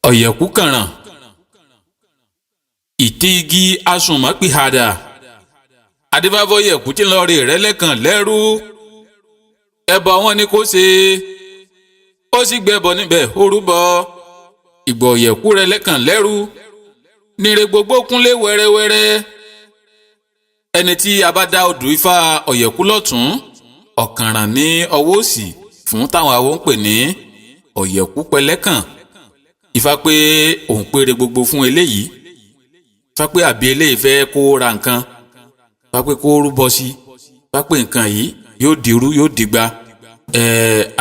ọ̀yẹ̀kú kànràn ìtí igi asùnmọ́pìhàdà adébáfọ́yẹ̀kú tí ń lọ rè rẹ́ lẹ́kàn lẹ́rú ẹbọ wọn ni kó ṣe ó sì gbẹbọ níbẹ̀ ó rúbọ ìgbà ọ̀yẹ̀kú rẹ̀ lẹ́kàn lẹ́rú nire gbogbo kúnlé wẹ́rẹ́wẹ́rẹ́ ẹni tí a bá dá odù ifá ọ̀yẹ̀kú lọ́tún ọ̀kànràn ní ọwọ́ òsì fún táwọn àwọn ń pè ní ọ̀yẹ̀kú pẹlẹ́kàn ifá pé òun péré gbogbo fún eléyìí ifá pé àbí eléyìí fẹ́ kó ra nǹkan ifá pé kó rúbọ sí ifá pé nǹkan yìí yóò dirú yóò dìgbà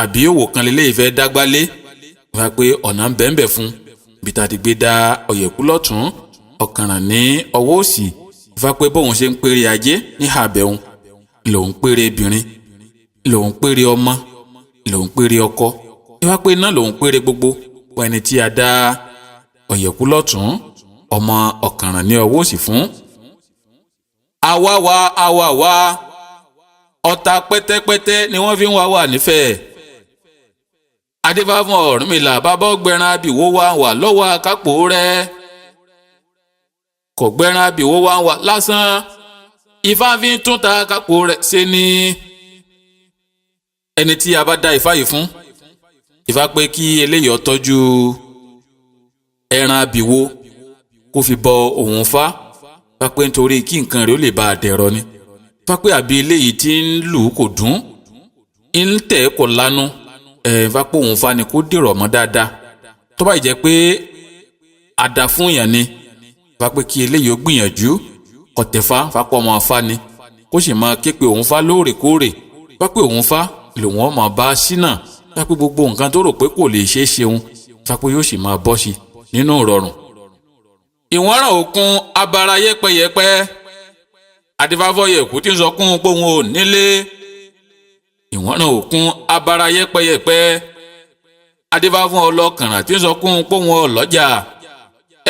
àbí òwò kan leléyìí fẹ́ dágbálé ifá pé ọ̀nà ń bẹ́ẹ̀ bẹ́ẹ̀ fún bí ta ti gbé dá ọ̀yẹ̀kú lọ́tún ọ̀kànràn ní ọwọ́ òsì ifá pé bóun ṣe ń péré ajé ní àbẹ̀hùn lòun péré obìnrin lòun péré ọmọ lòun péré ọkọ ifá pé náà lòun péré gbogbo wọ ẹni tí a dá ọ̀yẹ̀kú lọ́tún ọmọ ọ̀kànràn ní ọwọ́ òsì fún. àwa wa ọ̀tá pẹ́tẹ́pẹ́tẹ́ ni wọ́n fi ń wá nífẹ̀ẹ́ adébá fún Ọ̀rúnmìlà bàbá ọgbẹ̀rán abìwó wà lọ́wọ́ akápò rẹ̀ kò gbẹ̀rán abìwó wà lásán ifá fi ń tún ta akápò rẹ̀ ṣe ni ẹni tí a bá dá ifá yìí fún ifá pé kí eléyìí tọ́jú ẹran abìwó kó fi bọ òun fá ifá pé nítorí kí nǹkan rẹ̀ ó lè bá a dẹ̀rọ ni ifá pé àbí eléyìí tí ń lù kò dún ń tẹ̀ kò lanu ifá pé òun fá ni kó dèrò mọ́ dáadáa tó bá jẹ́ pé àdá fún yàn ni ifá pé kí eléyìí ó gbìyànjú kọ̀tẹ̀fá ifá pé ọmọ afá ni kó sì máa ké pe òun fá lóòrèkóòrè ifá pé òun fá lòun ọmọ bá sínà ifá pé gbogbo nǹkan tó rò pé kò lè ṣeé ṣeun ifá pé yóò sì máa bọ́ sí nínú ìrọ̀rùn. ìwọ́nràn òkun abara yẹ́pẹ́yẹ́pẹ́ adébáfọ́yẹ̀kú tí ń sọ kún un pé òun ò nílé ìwọ́nràn òkun abara yẹ́pẹ́yẹ́pẹ́ adébáfọ́ ọlọ́kànràn tí ń sọ kún un pé òun ò lọ́jà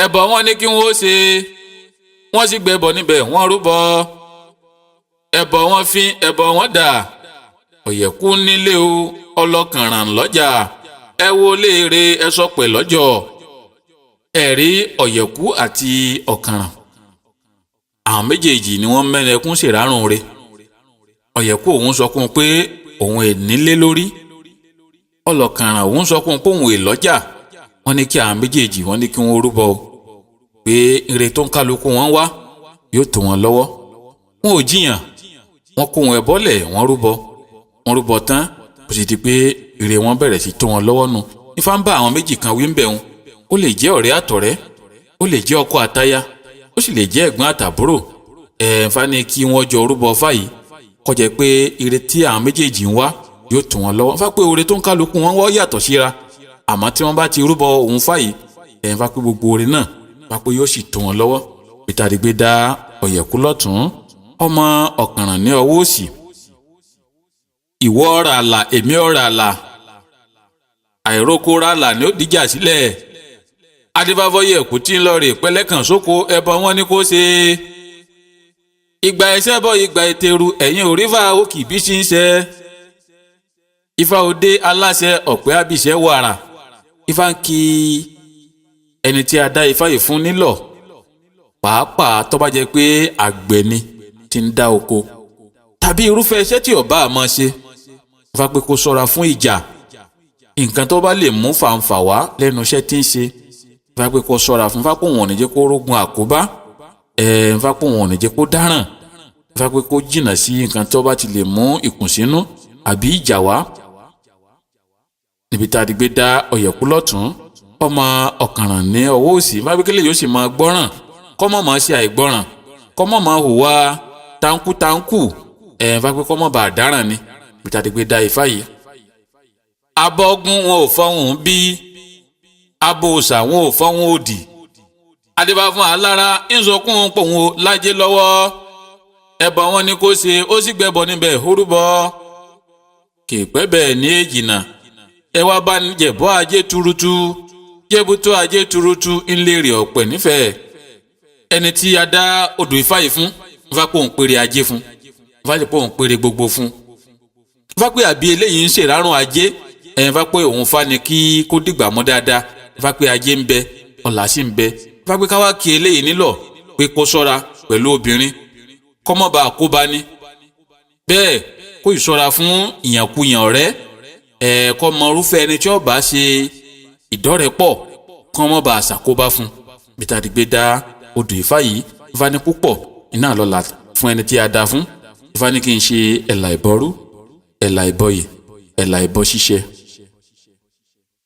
ẹbọ wọn ní kí wọ́n ó ṣe wọ́n sì gbẹbọ níbẹ̀ wọ́n rúbọ ẹbọ wọn fín ẹbọ wọn dà ọ̀yẹ̀kú nílé o ọlọ́kànràn lọ́jà ẹ wo léèrè ẹ sọ pé lọ́jọ́ ẹ̀rí ọ̀yẹ̀kú àti ọ̀kànràn àwọn méjèèjì ni wọ́n mẹ́rin ẹkún ṣèrárùn rẹ̀ ọ̀yẹ̀kú òun sọ fún un pé òun è nílé lórí ọlọ́kànràn òun sọ fún un pé òun è lọ́jà wọ́n ní kí àwọn méjèèjì wọ́n ní kí wọ́n rúbọ pé ire tó ń kálukú wọn wá yóò tó wọn lọ́wọ́ wọn ò jiyàn wọ́n kó wọn ẹbọlẹ̀ wọ́n rúbọ tán kò sì di pé ire wọn bẹ̀rẹ̀ sí tó wọn lọ́wọ́ nù ifá ń bá àwọn méjì kan wí ń bẹ̀ wọn ó lè jẹ́ ọ̀rẹ́ àtọ̀rẹ́ ó lè jẹ́ ọkọ àtaya ó sì lè jẹ́ ẹ̀gbọ́n àtàbúrò ẹ̀ẹ́fà ni kí wọ́n jọ rúbọ fáyìí kó jẹ́ pé ire tí àwọn méjèèjì ń wá yóò tó wọn lọ́wọ́ fá pé oore tó ń kálukú wọn wọ́ yàtọ̀ síra àmọ́ tí wọ́n bá ti rúbọ òun fáyìí ẹ̀ẹ́fà pé gbogbo oore náà fá pé yóò sì tó wọn lọ́wọ́ ìtàdígbé dá ọ̀yẹ̀kú lọ́tún ọmọ ọ̀kànràn ní ọwọ́ òsì ìwọ ọ̀rà àlà èmi ọ̀rà àlà àìrókò rà àlà ni ó dìjà sílẹ̀ adébáfọ́yẹ̀kú tí ń lọ rè pẹ́lẹ́kàn sóko ẹbọ wọn ni kó ṣe ìgbà ẹsẹ̀ bọ́ ìgbà ètèrú ẹ̀yìn òrífà òkì bí ṣe ń ṣe ifá òde aláṣẹ ọ̀pẹ́ àbíṣẹ́ wàrà ifá ń kí ẹni tí a dá ifá yìí fún nílọ̀ pàápàá tó bá jẹ́ pé àgbẹ̀ ni tí ń dá oko tàbí irúfẹ́ iṣẹ́ tí ọba àmọ́ ṣe ifá pé kó ṣọ́ra fún ìjà nǹkan tó bá lè mú fàǹfà wá lẹ́nu iṣẹ́ tí ń ṣe ifá pé kó ṣọ́ra fún ifá pé wọn ò ní jẹ́ kó rógun àkóbá ifá pé wọn ò ní jẹ́ kó dáràn ifá pé kó jìnnà sí nǹkan tó bá ti lè mú ìkùnsínú àbí ìjà wá níbi tá a ti gbé dá ọ̀yẹ̀kú lọ́tún ọmọ ọ̀kànràn ní ọwọ́ òsì ifá pé kílẹ̀ yóò sì máa gbọ́ràn kọ́mọ̀ máa ṣe àìgbọ́ràn kọ́mọ̀ máa hùwà táǹkù ifá pé kọ́mọ̀ bá dáràn ni níbi tá a ti gbé dá ifá yìí abọ́gun wọn ò fọ́hùn bí abòòsà wọn ò fọ́hùn òdì adébáfún alára ń sọkún pòun lájẹ lọ́wọ́ ẹbọ wọn ni kó ṣe ó sì gbẹbọ níbẹ̀ orúbọ kèpẹ́ bẹ́ẹ̀ ní èjìnà ẹ wá bá jẹ̀bọ́ ajé turutu jẹ́bútó ajé turutu ńlẹ́rìí ọ̀pẹ̀ nífẹ̀ẹ́ ẹni tí a dá odò ifá yìí fún ifá pé òun péré ajé fún ifá pé òun péré gbogbo fún ifá pé àbí eléyìí ń ṣèrárùn ajé ẹ̀yìn fá pé òun fá ni kí kó dìgbà mọ́ dáadáa Ifá pé ajé ń bẹ ọlà sì ń bẹ. Ifá pé ká wá kí eléyìí nílọ̀ pé kó ṣọ́ra pẹ̀lú obìnrin kó má bàa kó bá ní. Bẹ́ẹ̀ kó ìṣọ́ra fún ìyànkuyàn ọ̀rẹ́ kó mọ irúfẹ́ ẹni tí ó bá ṣe ìdọ́rẹ̀pọ̀ kó má bàa ṣàkóbá fún. Bí tá a ti gbé dá odù Ifá yìí, Ifá ní púpọ̀ iná lọ́la fún ẹni tí a dá fún. Ifá ní kí n ṣe ẹ̀là ìbọrú, ẹ̀là ìbọyè, ẹ̀là ìbọ ṣíṣẹ.